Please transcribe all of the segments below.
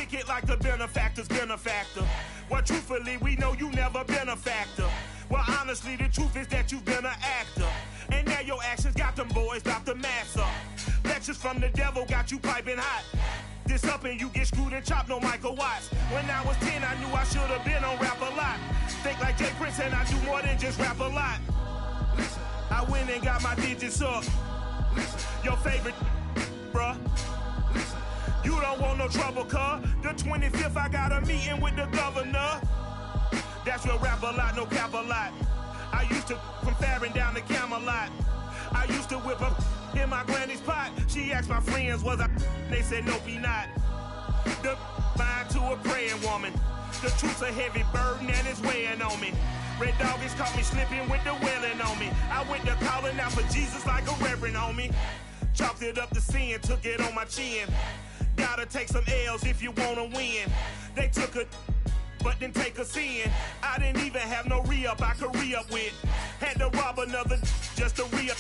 kick it like the benefactor's benefactor. Well, truthfully, we know you never been a factor. Well, honestly, the truth is that you've been an actor. And now your actions got them boys about to mass up. Lectures from the devil got you piping hot. This up and you get screwed and chopped, no Michael Watts. When I was 10, I knew I should have been on rap a lot. Think like Jay Prince and I do more than just rap a lot. I went and got my digits up. Your favorite, bruh. You don't want no trouble, cuz. The 25th, I got a meeting with the governor. That's real rap a lot, no cap a lot. I used to from Farron down to Camelot. I used to whip up in my granny's pot. She asked my friends, was I? They said, nope, he not. The mind to a praying woman. The truth's a heavy burden and it's weighing on me. Red doggies caught me slipping with the wailing on me. I went to calling out for Jesus like a reverend on me. Chalked it up to sin, took it on my chin. Gotta take some L's if you wanna win. They took a but didn't take a sin. I didn't even have no re-up I could re-up with. Had to rob another just to re-up.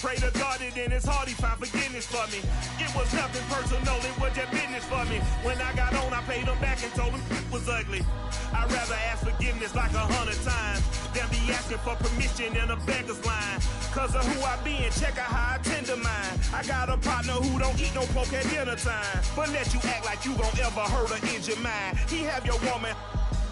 Pray to God it in his heart he found forgiveness for me. It was nothing personal, it was just business for me. When I got on, I paid him back and told him it was ugly. I'd rather ask forgiveness like 100 times than be asking for permission in a beggar's line. Cause of who I be and check out how I tend to mine. I got a partner who don't eat no pork at dinner time, but let you act like you gon' ever hurt or injure mine. He have your woman,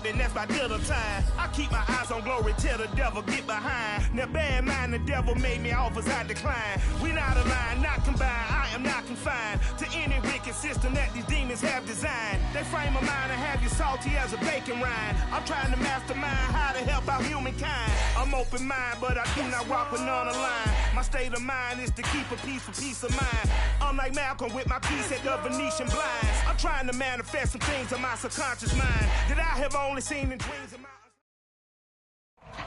and that's by dinner time. I keep my eyes on glory till the devil get behind. Now bad mind, the devil made me offers I decline. We not aligned, not combined, I am not confined to any wicked system that these demons have designed. They frame a mind and have you salty as a bacon rind. I'm trying to mastermind how to help out humankind. I'm open mind, but I do not rock with none aligned. My state of mind is to keep a peace of mind. Unlike Malcolm with my piece at the Venetian blinds. I'm trying to manifest some things in my subconscious mind that I have only seen in dreams of my...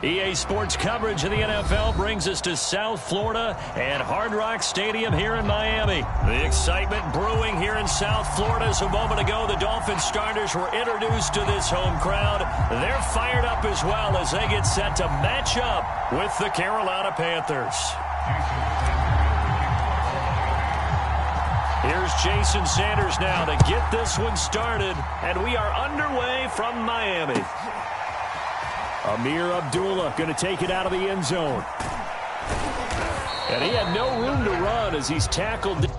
EA Sports coverage of the NFL brings us to South Florida and Hard Rock Stadium here in Miami. The excitement brewing here in South Florida as a moment ago the Dolphins starters were introduced to this home crowd. They're fired up as well as they get set to match up with the Carolina Panthers. Here's Jason Sanders now to get this one started, and we are underway from Miami. Amir Abdullah going to take it out of the end zone. And he had no room to run as he's tackled.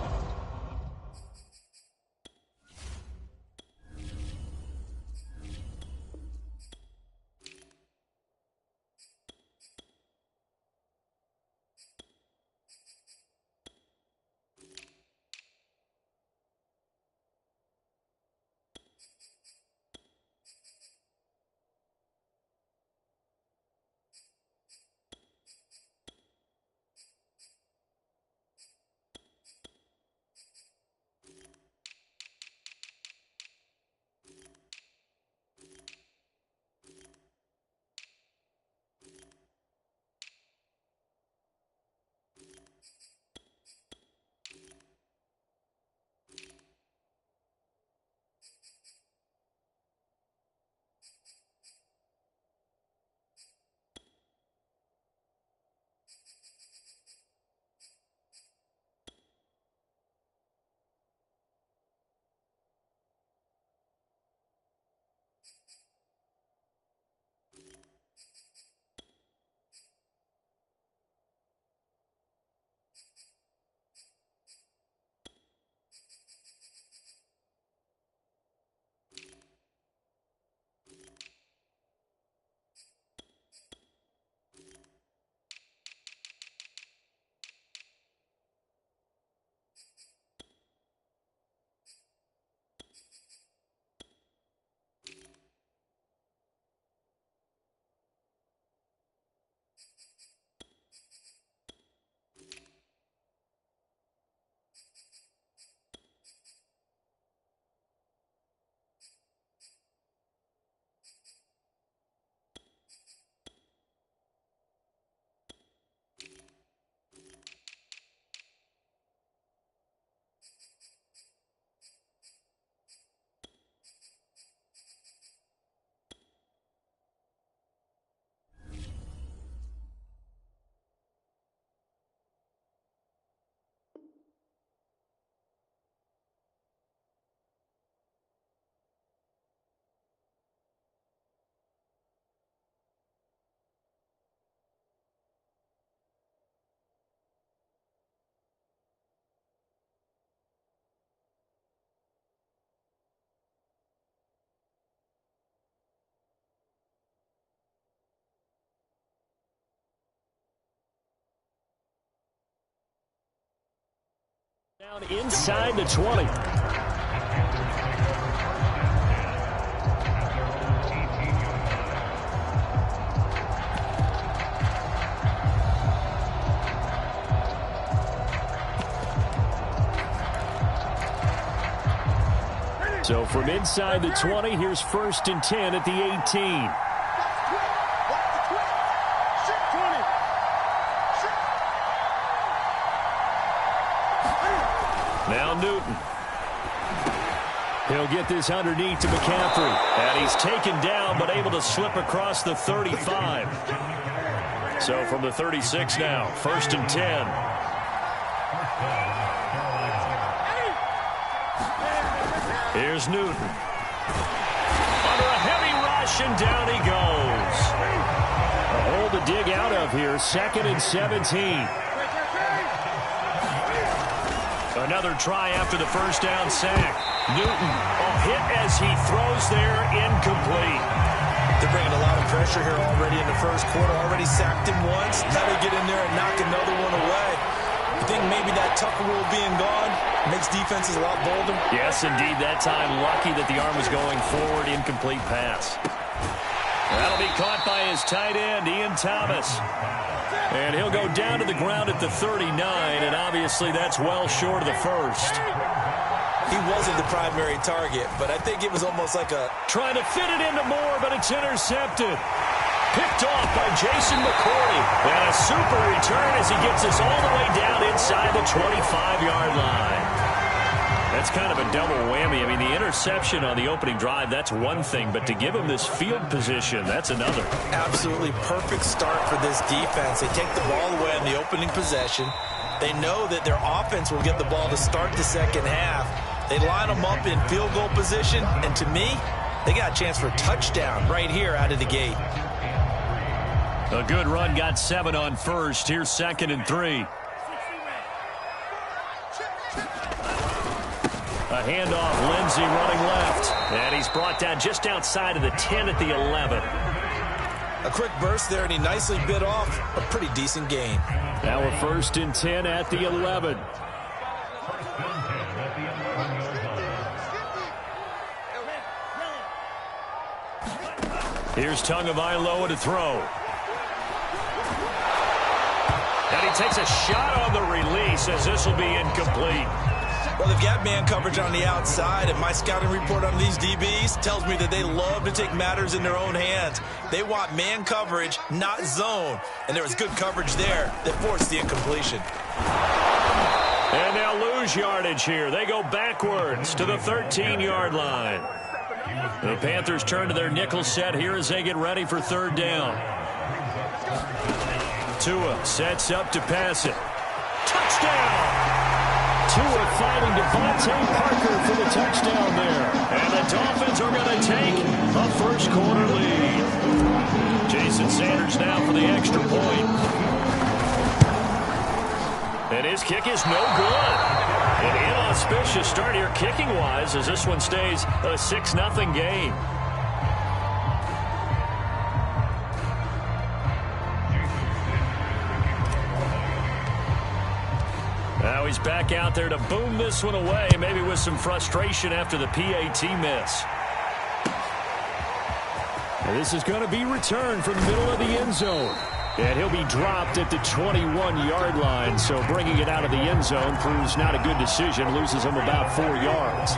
Down inside the 20. So from inside the 20, here's 1st and 10 at the 18. Now Newton. He'll get this underneath to McCaffrey. And he's taken down, but able to slip across the 35. So from the 36 now, 1st and 10. Here's Newton. Under a heavy rush, and down he goes. A hole to dig out of here, 2nd and 17. Another try after the first down sack. Newton, a hit as he throws there, incomplete. They're bringing a lot of pressure here already in the first quarter. Already sacked him once. Now they get in there and knock another one away. You think maybe that Tucker rule being gone makes defenses a lot bolder? Yes, indeed. That time, lucky that the arm was going forward. Incomplete pass. That'll be caught by his tight end, Ian Thomas. And he'll go down to the ground at the 39, and obviously that's well short of the first. He wasn't the primary target, but I think it was almost like a... Trying to fit it into Moore, but it's intercepted. Picked off by Jason McCourty. And a super return as he gets us all the way down inside the 25-yard line. That's kind of a double whammy. I mean, the interception on the opening drive, that's one thing. But to give him this field position, that's another. Absolutely perfect start for this defense. They take the ball away on the opening possession. They know that their offense will get the ball to start the second half. They line them up in field goal position. And to me, they got a chance for a touchdown right here out of the gate. A good run, got 7 on first. Here's 2nd and 3. A handoff, Lindsey running left. And he's brought down just outside of the 10 at the 11. A quick burst there, and he nicely bit off a pretty decent gain. Now a 1st and 10 at the 11. Here's Tagovailoa to throw. And he takes a shot on the release as this will be incomplete. Well, they've got man coverage on the outside, and my scouting report on these DBs tells me that they love to take matters in their own hands. They want man coverage, not zone. And there was good coverage there that forced the incompletion. And they'll lose yardage here. They go backwards to the 13-yard line. The Panthers turn to their nickel set here as they get ready for 3rd down. Tua sets up to pass it. Touchdown! Tua finding Devontae Parker for the touchdown there. And the Dolphins are going to take a first quarter lead. Jason Sanders now for the extra point. And his kick is no good. An inauspicious start here kicking-wise as this one stays a 6-0 game. Now he's back out there to boom this one away, maybe with some frustration after the PAT miss. And this is going to be returned from the middle of the end zone. And he'll be dropped at the 21-yard line, so bringing it out of the end zone proves not a good decision, loses him about 4 yards.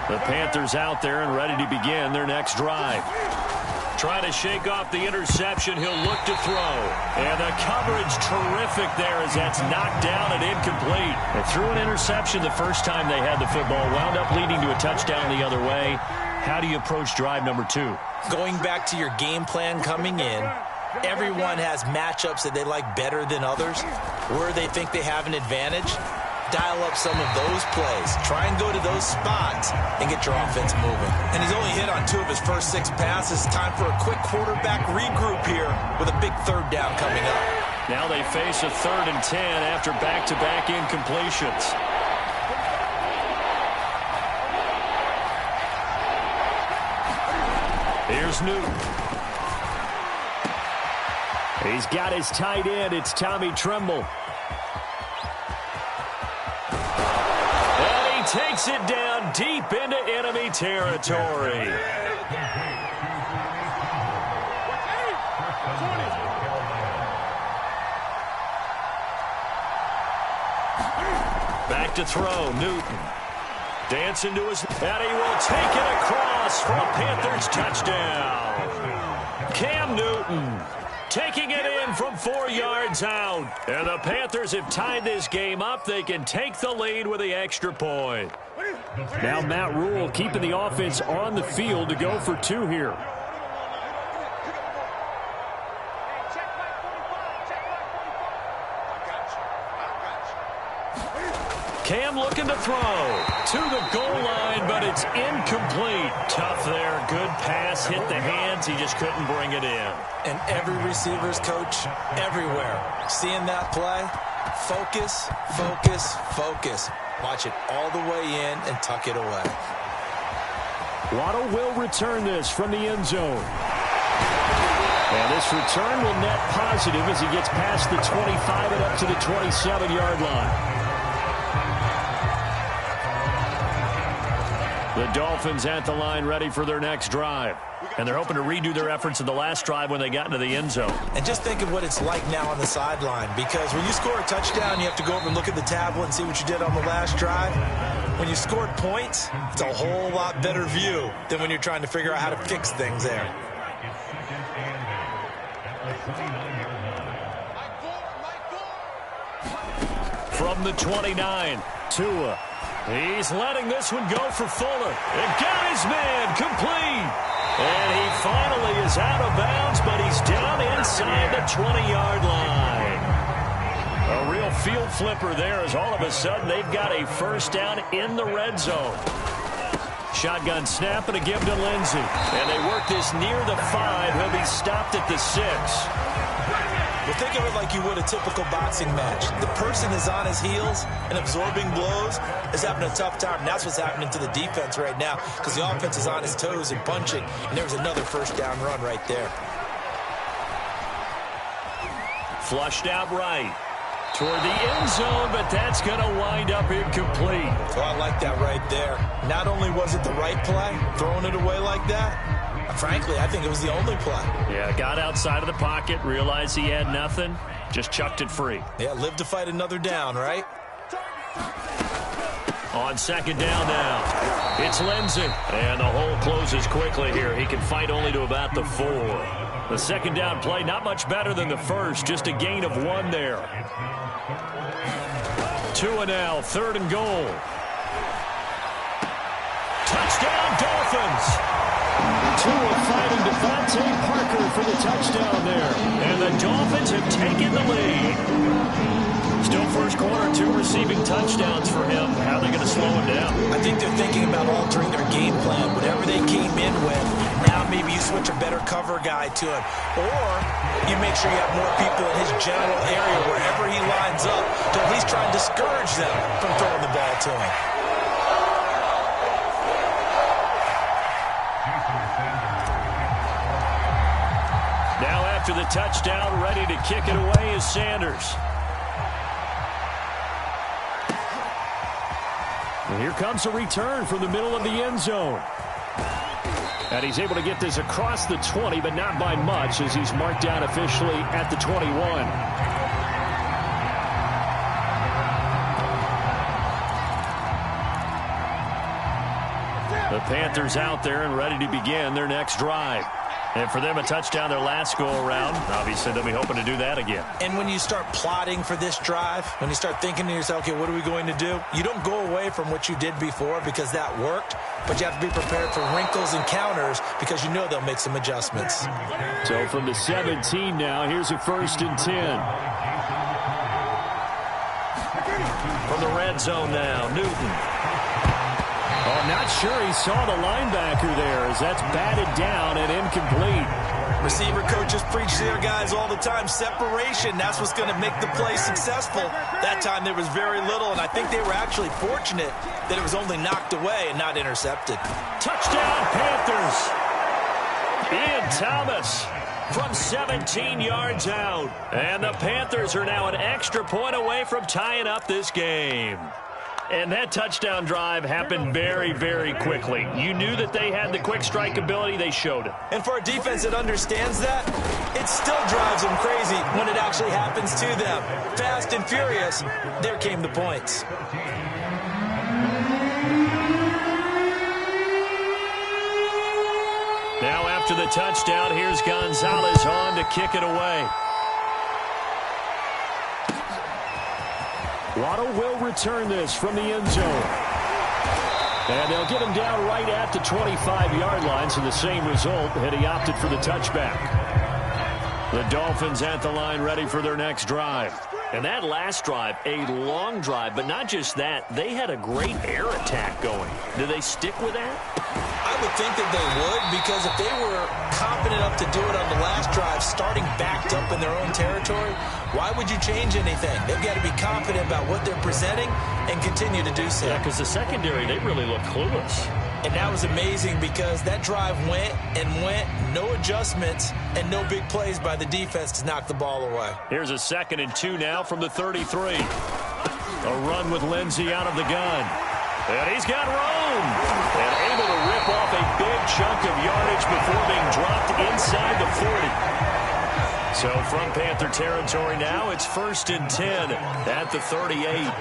The Panthers out there and ready to begin their next drive. Trying to shake off the interception, he'll look to throw. And the coverage terrific there as that's knocked down and incomplete. They threw an interception the first time they had the football, wound up leading to a touchdown the other way. How do you approach drive number 2? Going back to your game plan coming in, everyone has matchups that they like better than others, where they think they have an advantage. Dial up some of those plays. Try and go to those spots and get your offense moving. And he's only hit on 2 of his first 6 passes. Time for a quick quarterback regroup here with a big 3rd down coming up. Now they face a 3rd and 10 after back-to-back incompletions. Here's Newton. He's got his tight end. It's Tommy Tremble. takes it down deep into enemy territory. Back to throw, Newton. Dancing to his, and he will take it across for a Panthers touchdown. Cam Newton taking it in from 4 yards out. And the Panthers have tied this game up. They can take the lead with the extra point. Now Matt Rule keeping the offense on the field to go for 2 here. Cam looking to throw to the goal line, but it's incomplete. Tough there. Good pass. Hit the hands. He just couldn't bring it in. And every receiver's coach everywhere. Seeing that play, focus, focus, focus. Watch it all the way in and tuck it away. Waddle will return this from the end zone. And this return will net positive as he gets past the 25 and up to the 27-yard line. The Dolphins at the line ready for their next drive. And they're hoping to redo their efforts in the last drive when they got into the end zone. And just think of what it's like now on the sideline, because when you score a touchdown, you have to go over and look at the tablet and see what you did on the last drive. When you scored points, it's a whole lot better view than when you're trying to figure out how to fix things there. From the 29, Tua. He's letting this one go for Fuller. And got his man complete. And he finally is out of bounds, but he's down inside the 20-yard line. A real field flipper there as all of a sudden they've got a first down in the red zone. Shotgun snap and a give to Lindsey. And they work this near the 5. He'll be stopped at the 6. Well, think of it like you would a typical boxing match. The person is on his heels and absorbing blows, is having a tough time. And that's what's happening to the defense right now, because the offense is on his toes and punching. And there's another first down run right there. Flushed out right toward the end zone, but that's going to wind up incomplete. So I like that right there. Not only was it the right play, throwing it away like that, frankly, I think it was the only play. Yeah, got outside of the pocket, realized he had nothing, just chucked it free. Yeah, live to fight another down, right? On second down now, it's Lindsey. And the hole closes quickly here. He can fight only to about the 4. The second down play, not much better than the first, just a gain of 1 there. Tua now, 3rd and goal. Touchdown, Dolphins! Tua fighting Devontae Parker for the touchdown there. And the Dolphins have taken the lead. Still first quarter, 2 receiving touchdowns for him. How are they going to slow him down? I think they're thinking about altering their game plan. Whatever they came in with, now maybe you switch a better cover guy to him. Or you make sure you have more people in his general area wherever he lines up to at least try and discourage them from throwing the ball to him. Now after the touchdown, ready to kick it away is Sanders. And here comes a return from the middle of the end zone. And he's able to get this across the 20, but not by much, as he's marked down officially at the 21. The Panthers out there and ready to begin their next drive. And for them, a touchdown their last go-around. Obviously, they'll be hoping to do that again. And when you start plotting for this drive, when you start thinking to yourself, okay, what are we going to do? You don't go away from what you did before because that worked, but you have to be prepared for wrinkles and counters because you know they'll make some adjustments. So from the 17 now, here's a 1st and 10. From the red zone now, Newton. Oh, not sure he saw the linebacker there as that's batted down and incomplete. Receiver coaches preach to their guys all the time. Separation, that's what's going to make the play successful. That time there was very little, and I think they were actually fortunate that it was only knocked away and not intercepted. Touchdown, Panthers. Ian Thomas from 17 yards out. And the Panthers are now an extra point away from tying up this game. And that touchdown drive happened very, very quickly. You knew that they had the quick strike ability. They showed it. And for a defense that understands that, it still drives them crazy when it actually happens to them. Fast and furious, there came the points. Now after the touchdown, here's Gonzalez on to kick it away. Waddle will return this from the end zone. And they'll get him down right at the 25-yard line, so the same result had he opted for the touchback. The Dolphins at the line ready for their next drive. And that last drive, a long drive, but not just that, they had a great air attack going. Do they stick with that? I would think that they would, because if they were confident enough to do it on the last drive, starting backed up in their own territory, why would you change anything? They've got to be confident about what they're presenting and continue to do so. Yeah, because the secondary, they really look clueless. And that was amazing because that drive went and went, no adjustments, and no big plays by the defense to knock the ball away. Here's a 2nd and 2 now from the 33. A run with Lindsey out of the gun. And he's got room. And able to rip off a big chunk of yardage before being dropped inside the 40. So from Panther territory now, it's 1st and 10 at the 38.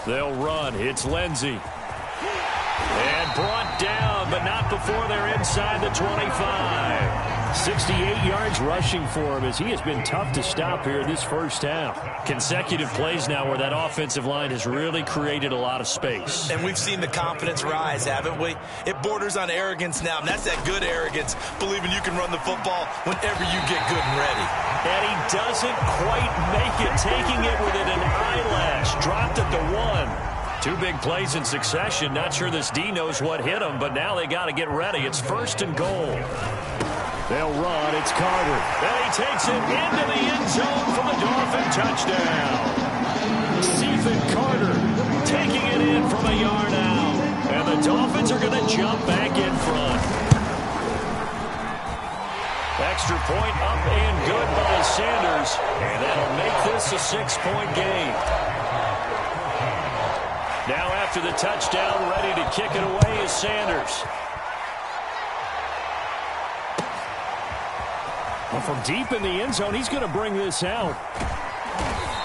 They'll run. It's Lindsey. And brought down, but not before they're inside the 25. 68 yards rushing for him as he has been tough to stop here this first half. Consecutive plays now where that offensive line has really created a lot of space. And we've seen the confidence rise, haven't we? It borders on arrogance now, and that's that good arrogance, believing you can run the football whenever you get good and ready. And he doesn't quite make it, taking it within an eyelash. Dropped at the 1. 2 big plays in succession. Not sure this D knows what hit him, but now they got to get ready. It's 1st and goal. They'll run. It's Carter. And he takes it into the end zone for the Dolphin touchdown. Stephen Carter taking it in from a yard out. And the Dolphins are going to jump back in front. Extra point up and good by Sanders. And that'll make this a 6-point game. Now after the touchdown, ready to kick it away is Sanders. Well, from deep in the end zone, he's going to bring this out.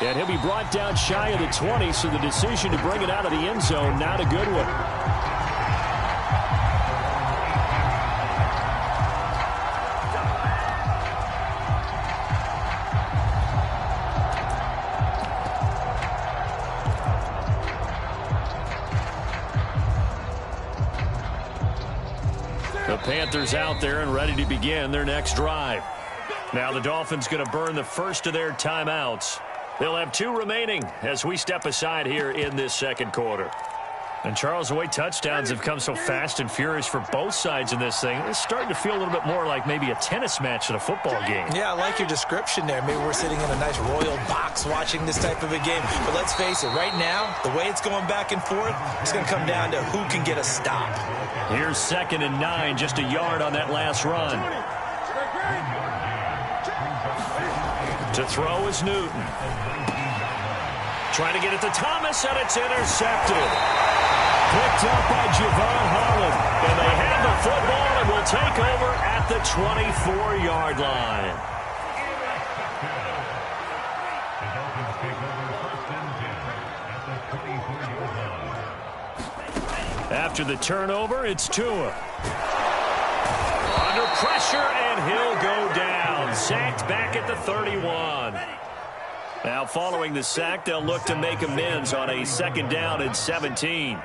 And he'll be brought down shy of the 20, so the decision to bring it out of the end zone, not a good one. The Panthers out there and ready to begin their next drive. Now the Dolphins going to burn the first of their timeouts. They'll have 2 remaining as we step aside here in this second quarter. And Charles, the way touchdowns have come so fast and furious for both sides in this thing, it's starting to feel a little bit more like maybe a tennis match than a football game. Yeah, I like your description there. Maybe we're sitting in a nice royal box watching this type of a game. But let's face it, right now, the way it's going back and forth, it's going to come down to who can get a stop. Here's 2nd and 9, just a yard on that last run. To throw is Newton. Trying to get it to Thomas, and it's intercepted. Picked up by Javon Holland. And they have the football and will take over at the 24-yard line. After the turnover, it's Tua. Under pressure, and he'll go down. Sacked back at the 31. Now following the sack, they'll look to make amends on a 2nd down and 17.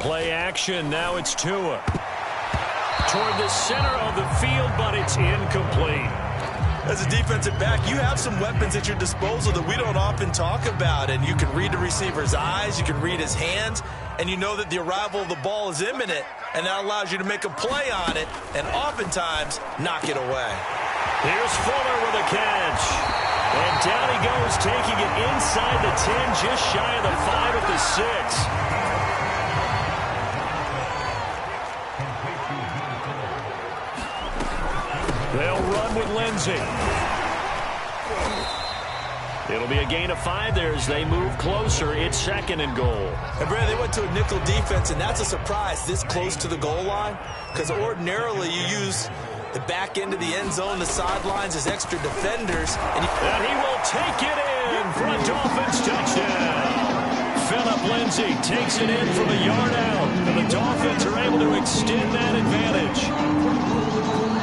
Play action, now it's Tua. Toward the center of the field, but it's incomplete. As a defensive back, you have some weapons at your disposal that we don't often talk about, and you can read the receiver's eyes, you can read his hands, and you know that the arrival of the ball is imminent, and that allows you to make a play on it and oftentimes knock it away. Here's Fuller with a catch. And down he goes, taking it inside the 10, just shy of the 5 at the 6. They'll run with Lindsey. It'll be a gain of 5 there as they move closer. It's 2nd and goal. And Brad, they went to a nickel defense, and that's a surprise this close to the goal line, because ordinarily you use the back end of the end zone, the sidelines as extra defenders. And he will take it in for a Dolphins touchdown. Phillip Lindsay takes it in from a yard out, and the Dolphins are able to extend that advantage.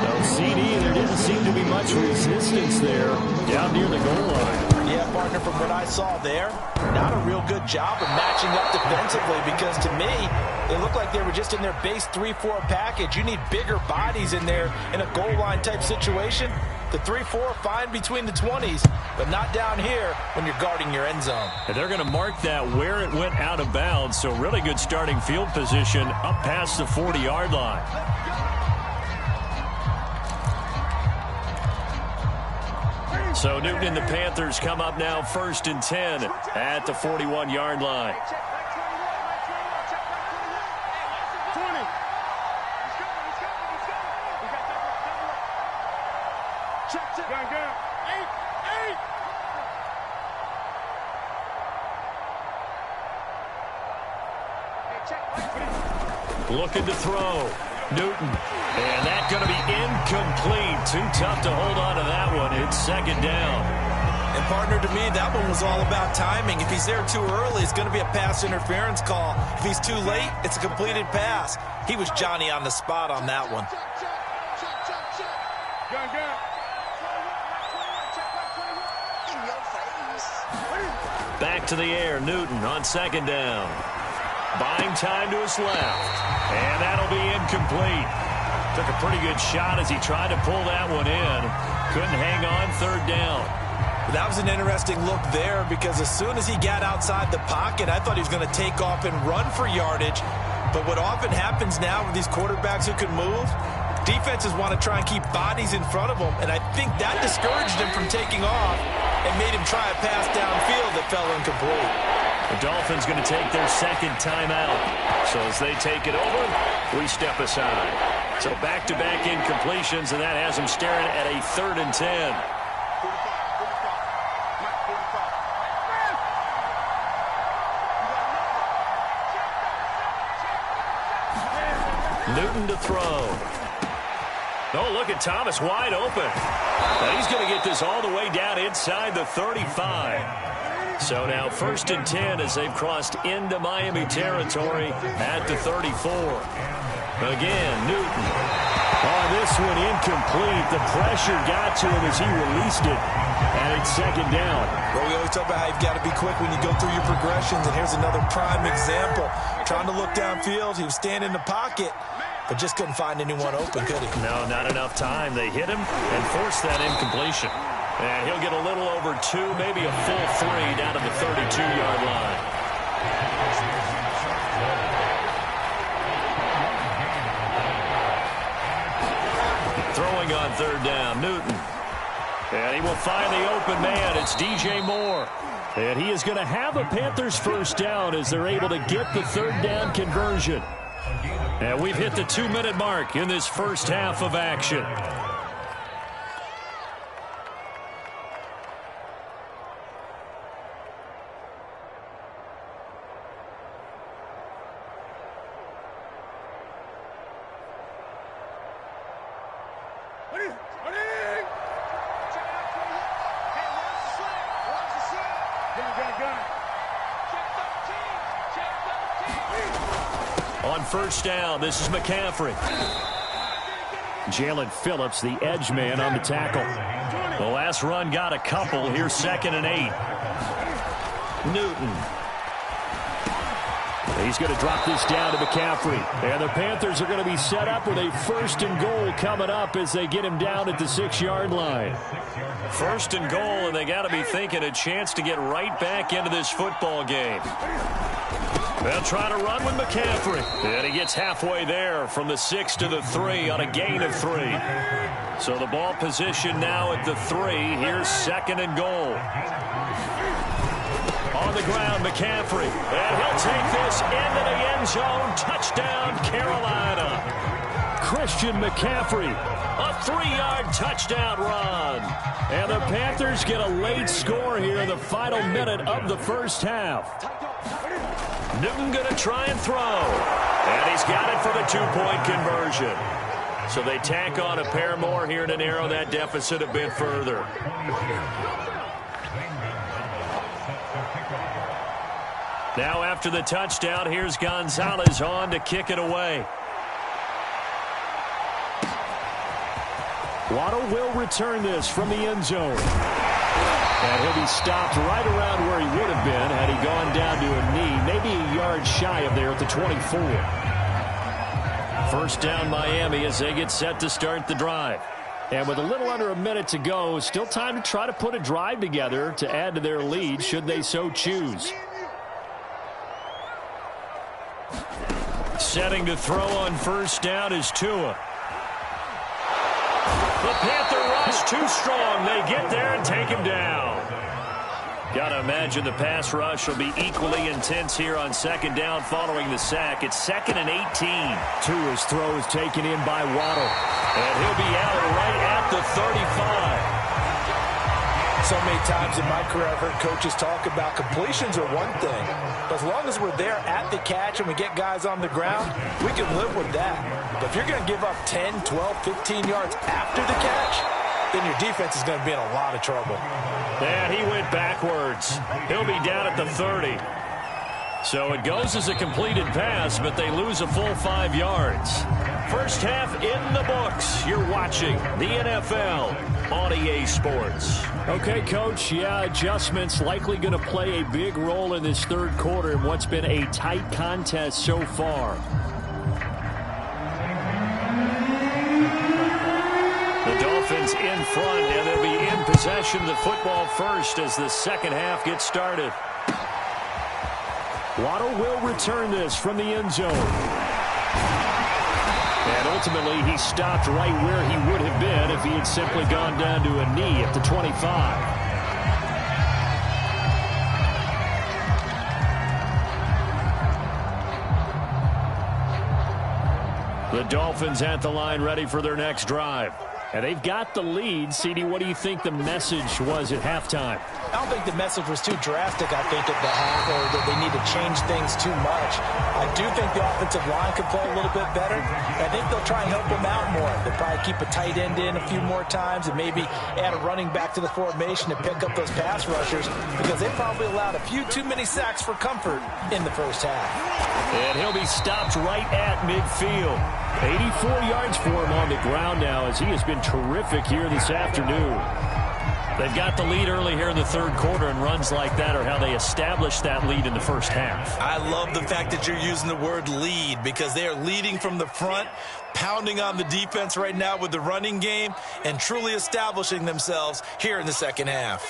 No, CD, there didn't seem to be much resistance there down near the goal line. Yeah, partner, from what I saw there, not a real good job of matching up defensively, because to me, it looked like they were just in their base 3-4 package. You need bigger bodies in there in a goal line type situation. The 3-4 fine between the 20s, but not down here when you're guarding your end zone. And they're going to mark that where it went out of bounds, so really good starting field position up past the 40-yard line. So Newton and the Panthers come up now 1st and 10 at the 41-yard line. Looking to throw. Newton. And that's going to be incomplete. Too tough to hold on to that one. It's 2nd down. And, partner, to me, that one was all about timing. If he's there too early, it's going to be a pass interference call. If he's too late, it's a completed pass. He was Johnny on the spot on that one. Back to the air. Newton on 2nd down. Buying time to his left. And that'll be incomplete. Took a pretty good shot as he tried to pull that one in. Couldn't hang on 3rd down. That was an interesting look there, because as soon as he got outside the pocket, I thought he was going to take off and run for yardage. But what often happens now with these quarterbacks who can move, defenses want to try and keep bodies in front of them, and I think that discouraged him from taking off and made him try a pass downfield that fell incomplete. The Dolphins going to take their 2nd timeout. So as they take it over, we step aside. So back-to-back incompletions, and that has them staring at a 3rd and 10. Newton to throw. Oh, look at Thomas wide open. Now he's going to get this all the way down inside the 35. So now 1st and 10 as they've crossed into Miami territory at the 34. Again, Newton. Oh, this one incomplete. The pressure got to him as he released it. And it's 2nd down. Well, we always talk about how you've got to be quick when you go through your progressions, and here's another prime example. Trying to look downfield, he was standing in the pocket, but just couldn't find anyone open, could he? No, not enough time. They hit him and forced that incompletion. And he'll get a little over 2, maybe a full 3 down to the 32-yard line. Throwing on 3rd down, Newton. And he will find the open man. It's DJ Moore. And he is going to have a Panthers 1st down as they're able to get the 3rd down conversion. And we've hit the 2-minute mark in this first half of action. On 1st down, this is McCaffrey. Jalen Phillips, the edge man on the tackle. The last run got a couple. Here's 2nd and 8. Newton. He's going to drop this down to McCaffrey. And the Panthers are going to be set up with a 1st and goal coming up as they get him down at the 6-yard line. 1st and goal, and they got to be thinking a chance to get right back into this football game. They'll try to run with McCaffrey. And he gets halfway there from the 6 to the 3 on a gain of 3. So the ball position now at the 3. Here's 2nd and goal. On the ground, McCaffrey. And he'll take this into the end zone. Touchdown, Carolina. Christian McCaffrey. A 3-yard touchdown run. And the Panthers get a late score here in the final minute of the first half. Newton going to try and throw. And he's got it for the 2-point conversion. So they tack on a pair more here to narrow that deficit a bit further. Now after the touchdown, here's Gonzalez on to kick it away. Waddle will return this from the end zone. And he'll be stopped right around where he would have been had he gone down to a knee, maybe a yard shy of there at the 24. First down Miami as they get set to start the drive. And with a little under a minute to go, still time to try to put a drive together to add to their lead should they so choose. Setting to throw on first down is Tua. The Panther rush too strong. They get there and take him down. Got to imagine the pass rush will be equally intense here on 2nd down following the sack. It's 2nd and 18. Tua's throw is taken in by Waddle. And he'll be out right at the 35. So many times in my career I've heard coaches talk about completions are one thing. But as long as we're there at the catch and we get guys on the ground, we can live with that. But if you're going to give up 10, 12, 15 yards after the catch, then your defense is going to be in a lot of trouble. And he went backwards. He'll be down at the 30. So it goes as a completed pass, but they lose a full 5 yards. First half in the books. You're watching the NFL on EA Sports. Okay, Coach, yeah, adjustments likely going to play a big role in this third quarter in what's been a tight contest so far. The Dolphins in front, and they'll be in possession of the football first as the second half gets started. Waddle will return this from the end zone. And ultimately, he stopped right where he would have been if he had simply gone down to a knee at the 25. The Dolphins at the line ready for their next drive. And they've got the lead. CD, what do you think the message was at halftime? I don't think the message was too drastic, I think, at the half, or that they need to change things too much. I do think the offensive line could play a little bit better. I think they'll try and help them out more. They'll probably keep a tight end in a few more times and maybe add a running back to the formation to pick up those pass rushers because they probably allowed a few too many sacks for comfort in the first half. And he'll be stopped right at midfield. 84 yards for him on the ground now as he has been terrific here this afternoon. They've got the lead early here in the third quarter, and runs like that are how they established that lead in the first half. I love the fact that you're using the word lead because they are leading from the front, pounding on the defense right now with the running game, and truly establishing themselves here in the second half.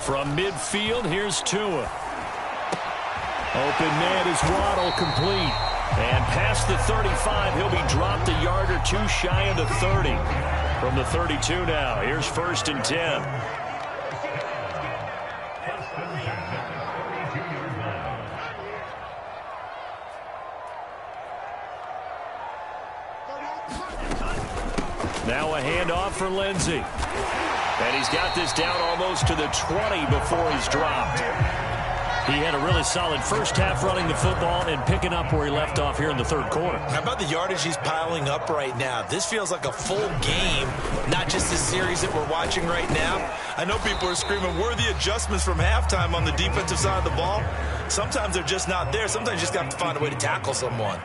From midfield, here's Tua. Open man is Waddle, complete. And past the 35, he'll be dropped a yard or two shy of the 30. From the 32 now, here's 1st and 10. Now a handoff for Lindsey. And he's got this down almost to the 20 before he's dropped. He had a really solid first half running the football and picking up where he left off here in the third quarter. How about the yardage he's piling up right now? This feels like a full game, not just the series that we're watching right now. I know people are screaming, where are the adjustments from halftime on the defensive side of the ball? Sometimes they're just not there. Sometimes you just have to find a way to tackle someone.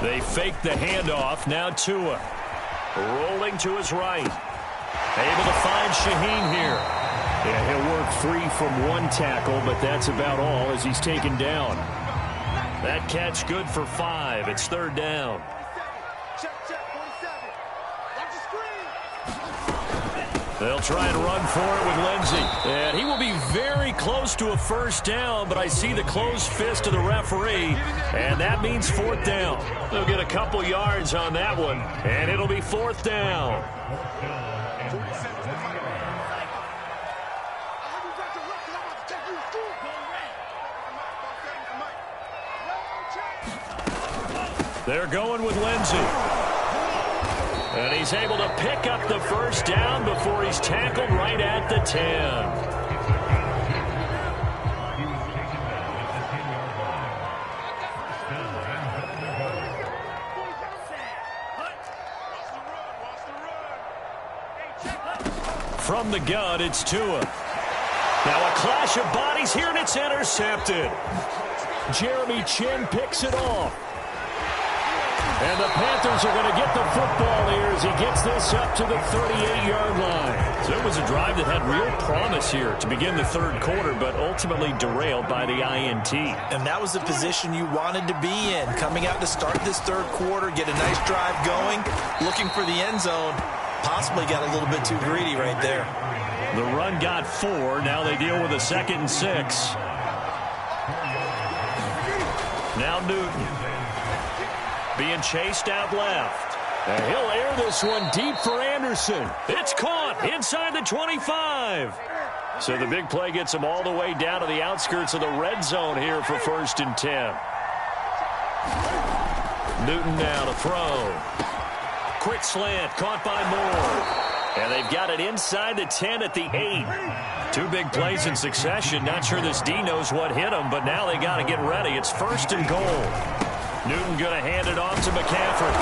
They fake the handoff. Now Tua rolling to his right. Able to find Shaheen here. Yeah, he'll work free from one tackle, but that's about all as he's taken down. That catch good for 5. It's 3rd down. They'll try and run for it with Lindsey. And he will be very close to a first down, but I see the closed fist of the referee, and that means fourth down. They'll get a couple yards on that one, and it'll be fourth down. They're going with Lindsey. And he's able to pick up the first down before he's tackled right at the 10. From the gun, it's Tua. Now a clash of bodies here, and it's intercepted. Jeremy Chin picks it off. And the Panthers are going to get the football here as he gets this up to the 38-yard line. So it was a drive that had real promise here to begin the third quarter, but ultimately derailed by the INT. And that was the position you wanted to be in. Coming out to start this third quarter, get a nice drive going, looking for the end zone. Possibly got a little bit too greedy right there. The run got 4. Now they deal with a 2nd and 6. Now Newton. Being chased out left. And he'll air this one deep for Anderson. It's caught inside the 25. So the big play gets him all the way down to the outskirts of the red zone here for 1st and 10. Newton now to throw. Quick slant caught by Moore. And they've got it inside the 10 at the 8. 2 big plays in succession. Not sure this D knows what hit him, but now they got to get ready. It's 1st and goal. Newton going to hand it off to McCaffrey.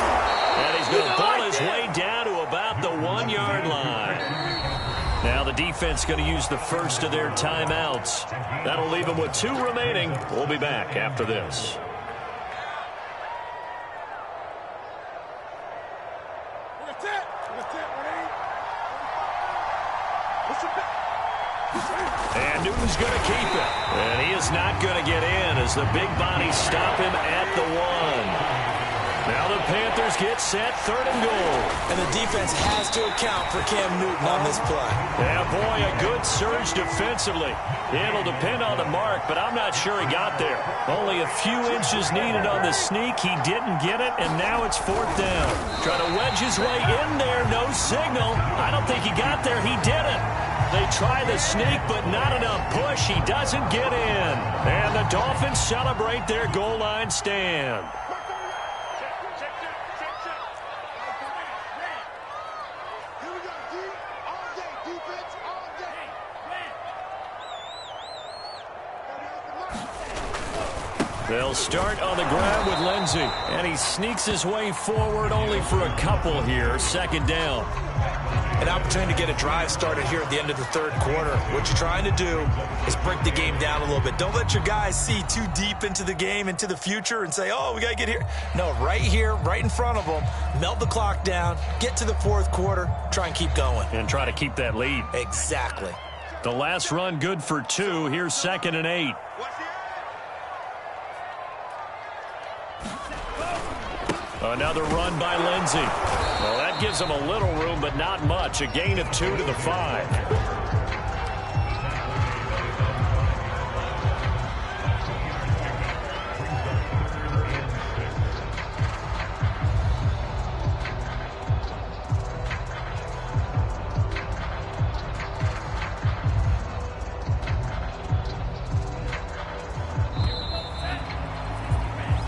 And he's going to pull his way down to about the 1-yard line. Now the defense going to use the first of their timeouts. That'll leave them with 2 remaining. We'll be back after this. And Newton's going to keep it. And he is not going to get in as the big bodies stop him at the 1. Now the Panthers get set, 3rd and goal. And the defense has to account for Cam Newton on this play. Yeah, boy, a good surge defensively. It'll depend on the mark, but I'm not sure he got there. Only a few inches needed on the sneak. He didn't get it, and now it's 4th down. Trying to wedge his way in there, no signal. I don't think he got there. He didn't. They try the sneak, but not enough push. He doesn't get in. And the Dolphins celebrate their goal line stand. They'll start on the ground with Lindsey. And he sneaks his way forward only for a couple here. 2nd down. An opportunity to get a drive started here at the end of the third quarter. What you're trying to do is break the game down a little bit. Don't let your guys see too deep into the game, into the future, and say, oh, we got to get here. No, right here, right in front of them, melt the clock down, get to the fourth quarter, try and keep going. And try to keep that lead. Exactly. The last run good for 2. Here's 2nd and 8. Another run by Lindsey. Well, that gives him a little room, but not much. A gain of 2 to the 5.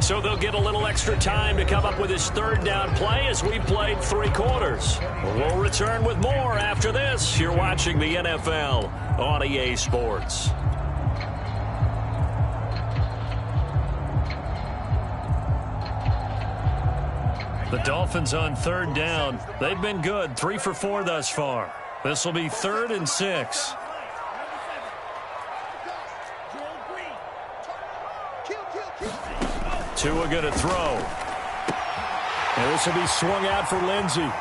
So they'll get a little extra time to come up with his 3rd down play as we played 3 quarters. We'll return with more after this. You're watching the NFL on EA Sports. The Dolphins on 3rd down. They've been good, 3 for 4 thus far. This will be 3rd and 6. Tua going to throw. And this will be swung out for Lindsey. And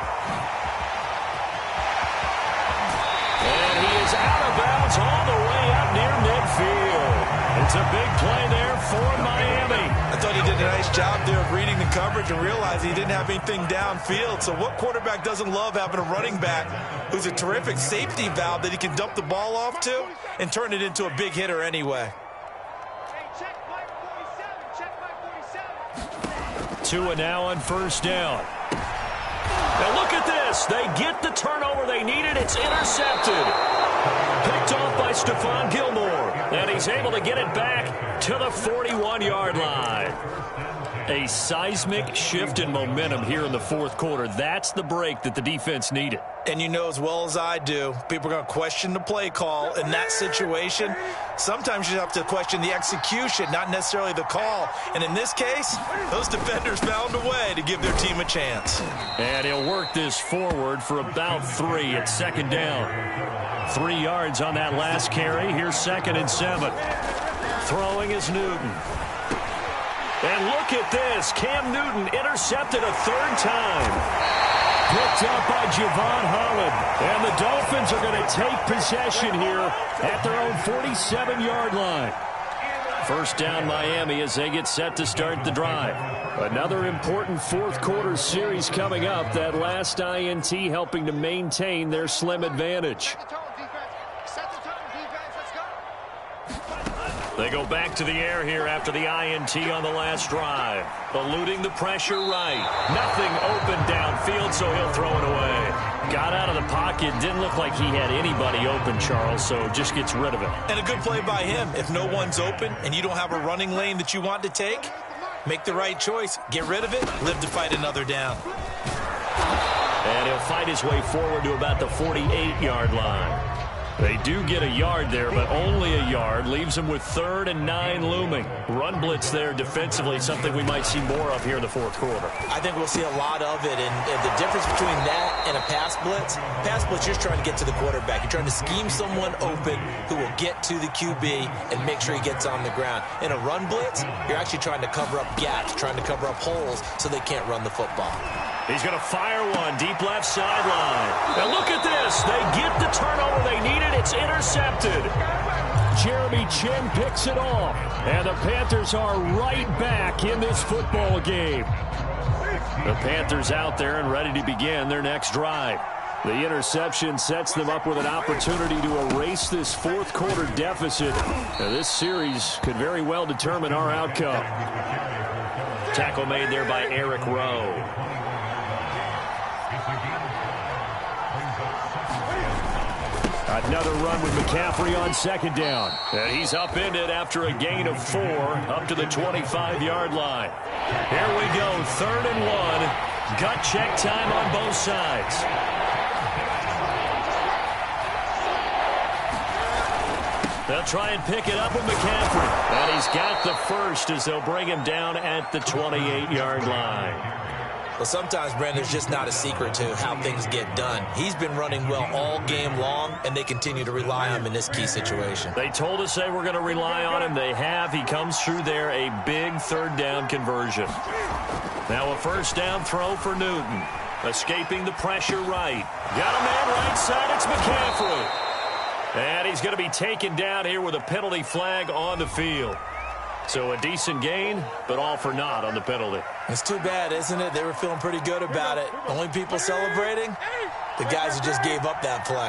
he is out of bounds all the way up near midfield. It's a big play there for Miami. I thought he did a nice job there of reading the coverage and realized he didn't have anything downfield. So what quarterback doesn't love having a running back who's a terrific safety valve that he can dump the ball off to and turn it into a big hitter anyway? Tua now on first down. Now look at this. They get the turnover they needed. It's intercepted. Picked off by Stephon Gilmore. And he's able to get it back to the 41-yard line. A seismic shift in momentum here in the fourth quarter. That's the break that the defense needed. And you know as well as I do, people are going to question the play call in that situation. Sometimes you have to question the execution, not necessarily the call. And in this case, those defenders found a way to give their team a chance. And he'll work this forward for about 3 at second down. 3 yards on that last carry. Here's 2nd and 7. Throwing is Newton. And look at this. Cam Newton intercepted a 3rd time. Picked up by Javon Holland. And the Dolphins are going to take possession here at their own 47-yard line. First down Miami as they get set to start the drive. Another important fourth quarter series coming up. That last INT helping to maintain their slim advantage. They go back to the air here after the INT on the last drive. Eluding the pressure right. Nothing open downfield, so he'll throw it away. Got out of the pocket. Didn't look like he had anybody open, Charles, so just gets rid of it. And a good play by him. If no one's open and you don't have a running lane that you want to take, make the right choice. Get rid of it. Live to fight another down. And he'll fight his way forward to about the 48-yard line. They do get a yard there, but only a yard. Leaves them with 3rd and 9 looming. Run blitz there defensively, something we might see more of here in the fourth quarter. I think we'll see a lot of it, and the difference between that and a pass blitz, you're just trying to get to the quarterback. You're trying to scheme someone open who will get to the QB and make sure he gets on the ground. In a run blitz, you're actually trying to cover up gaps, trying to cover up holes so they can't run the football. He's going to fire one deep left sideline. And look at this. They get the turnover they needed. It's intercepted. Jeremy Chin picks it off. And the Panthers are right back in this football game. The Panthers out there and ready to begin their next drive. The interception sets them up with an opportunity to erase this fourth quarter deficit. Now, this series could very well determine our outcome. Tackle made there by Eric Rowe. Another run with McCaffrey on second down. And he's upended after a gain of 4 up to the 25-yard line. Here we go, 3rd and 1. Gut check time on both sides. They'll try and pick it up with McCaffrey. And he's got the first as they'll bring him down at the 28-yard line. Well, sometimes, Brandon, there's just not a secret to how things get done. He's been running well all game long, and they continue to rely on him in this key situation. They told us they were going to rely on him. They have. He comes through there, a big 3rd down conversion. Now a first down throw for Newton. Escaping the pressure right. Got a man right side. It's McCaffrey. And he's going to be taken down here with a penalty flag on the field. So a decent gain, but all for naught on the penalty. It's too bad, isn't it? They were feeling pretty good about it. Only people celebrating, the guys who just gave up that play.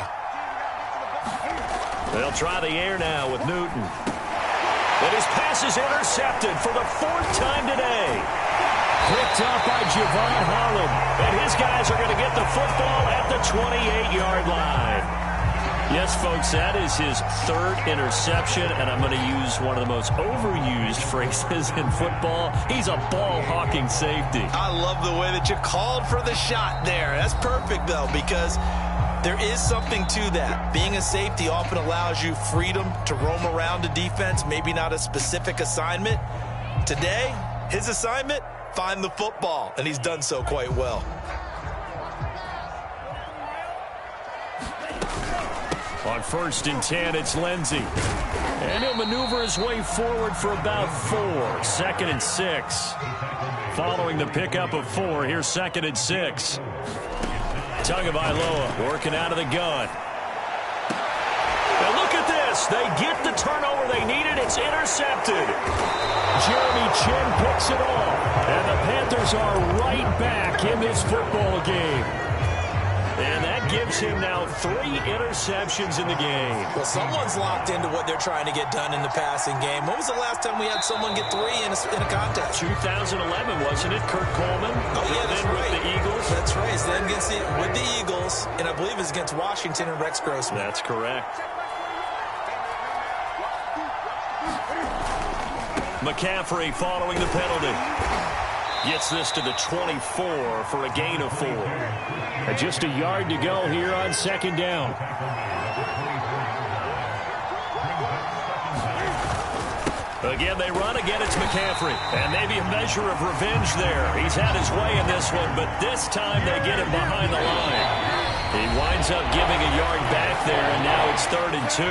They'll try the air now with Newton. And his pass is intercepted for the 4th time today. Picked up by Javon Holland. And his guys are going to get the football at the 28-yard line. Yes, folks, that is his 3rd interception, and I'm going to use one of the most overused phrases in football. He's a ball-hawking safety. I love the way that you called for the shot there. That's perfect, though, because there is something to that. Being a safety often allows you freedom to roam around a defense, maybe not a specific assignment. Today, his assignment, find the football, and he's done so quite well. On 1st and 10, it's Lindsey. And he'll maneuver his way forward for about 4. 2nd and 6. Following the pickup of 4, here's 2nd and 6. Tagovailoa working out of the gun. And look at this. They get the turnover they need it. It's intercepted. Jeremy Chin picks it off. And the Panthers are right back in this football game. And that gives him now 3 interceptions in the game. Well, someone's locked into what they're trying to get done in the passing game. When was the last time we had someone get 3 in a contest? 2011, wasn't it? Kurt Coleman? Oh, yeah, that's right. With the Eagles? That's right. It's then with the Eagles, and I believe it's against Washington and Rex Grossman. That's correct. McCaffrey following the penalty. Gets this to the 24 for a gain of 4. Just a yard to go here on 2nd down. Again, they run. Again, it's McCaffrey. And maybe a measure of revenge there. He's had his way in this one, but this time they get him behind the line. He winds up giving a yard back there, and now it's 3rd and 2.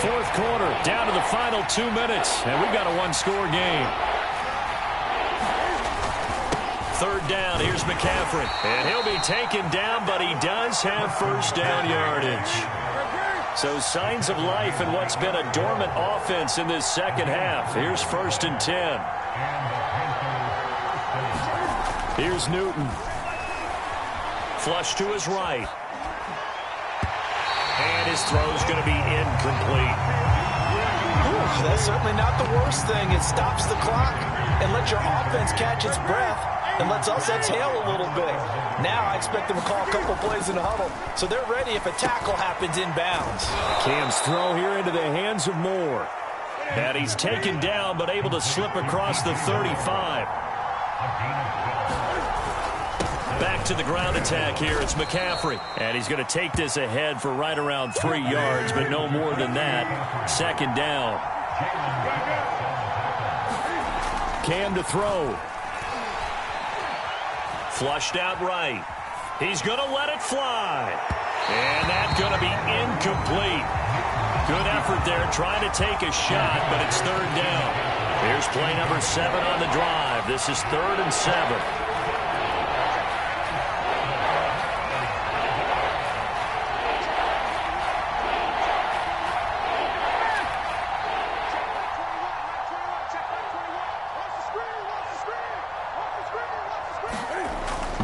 4th quarter, down to the final 2 minutes, and we've got a 1-score game. 3rd down, here's McCaffrey. And he'll be taken down, but he does have 1st down yardage. So signs of life in what's been a dormant offense in this 2nd half. Here's 1st and 10. Here's Newton. Flush to his right. And his throw's going to be incomplete. That's certainly not the worst thing. It stops the clock and lets your offense catch its breath and lets us exhale a little bit. Now I expect them to call a couple plays in the huddle, so they're ready if a tackle happens inbounds. Cam's throw here into the hands of Moore. And he's taken down, but able to slip across the 35. Back to the ground attack here. It's McCaffrey. And he's going to take this ahead for right around 3 yards, but no more than that. 2nd down. Cam to throw. Flushed out right. He's going to let it fly. And that's going to be incomplete. Good effort there trying to take a shot, but it's 3rd down. Here's play number 7 on the drive. This is 3rd and 7.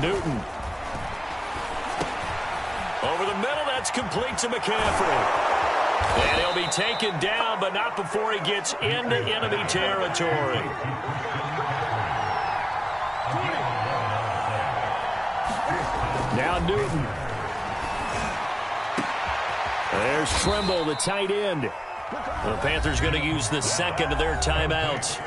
Newton. Over the middle, that's complete to McCaffrey. And he'll be taken down, but not before he gets into enemy territory. Now Newton. There's Trimble, the tight end. The Panthers going to use the 2nd of their timeouts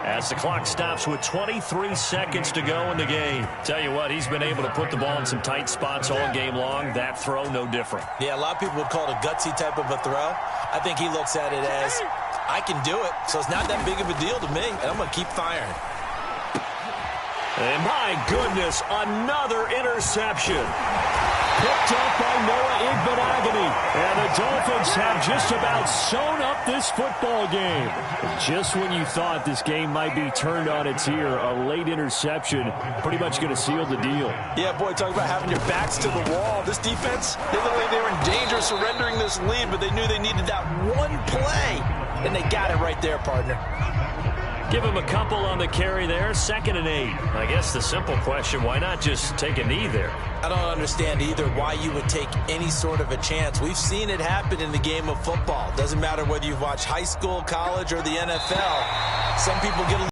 as the clock stops with 23 seconds to go in the game. Tell you what, he's been able to put the ball in some tight spots all game long. That throw, no different. Yeah, a lot of people would call it a gutsy type of a throw. I think he looks at it as, I can do it, so it's not that big of a deal to me, and I'm going to keep firing. And my goodness, another interception. Picked up by Noah Igbenogany. And the Dolphins have just about sewn up this football game. Just when you thought this game might be turned on its ear, a late interception pretty much going to seal the deal. Yeah, boy, talk about having your backs to the wall. This defense, they look like they were in danger of surrendering this lead, but they knew they needed that one play, and they got it right there, partner. Give him a couple on the carry there. 2nd and 8. I guess the simple question, why not just take a knee there? I don't understand either why you would take any sort of a chance. We've seen it happen in the game of football. Doesn't matter whether you've watched high school, college, or the NFL. Some people get a